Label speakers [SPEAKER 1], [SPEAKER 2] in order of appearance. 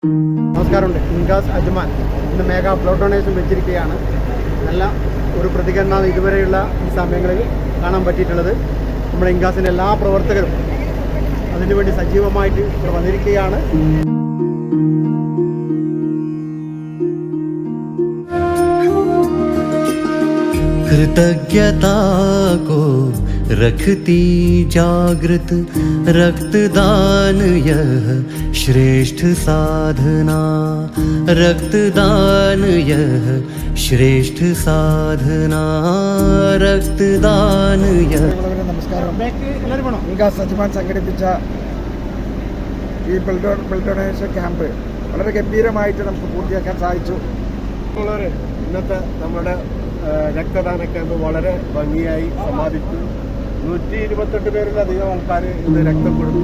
[SPEAKER 1] നമസ്കാരമുണ്ട്. ഇൻഗാസ് അജ്മാൻ ഇന്ന് മേഘ blood donation വെച്ചിരിക്കുകയാണ്. നല്ല ഒരു പ്രതികരണമാണ് ഇതുവരെയുള്ള ഈ സമയങ്ങളിൽ കാണാൻ പറ്റിയിട്ടുള്ളത്. നമ്മുടെ ഇൻഗാസിൻ്റെ എല്ലാ പ്രവർത്തകരും അതിനുവേണ്ടി സജീവമായിട്ട് ഇവിടെ വന്നിരിക്കുകയാണ്.
[SPEAKER 2] कृतज्ञता को रखती जागृत रक्तदान यह श्रेष्ठ साधना रक्तदान यह श्रेष्ठ साधना रक्तदान यह
[SPEAKER 3] നമസ്കാരം. ഇൻഗാസ് അജ്മാൻ സംഘടിപ്പിച്ച ഈ ബ്ലഡ് ഡൊണേഷൻ ക്യാമ്പ് വളരെ ഗംഭീരമായിട്ട് നമുക്ക് പൂർത്തിയാക്കാൻ സാധിച്ചു.
[SPEAKER 1] ഇന്നത്തെ നമ്മുടെ രക്തദാന ക്യാമ്പ് വളരെ ഭംഗിയായി സമാപിച്ചു. 128 പേരിലധികം ആൾക്കാർ ഇന്ന് രക്തം കൊടുത്തു.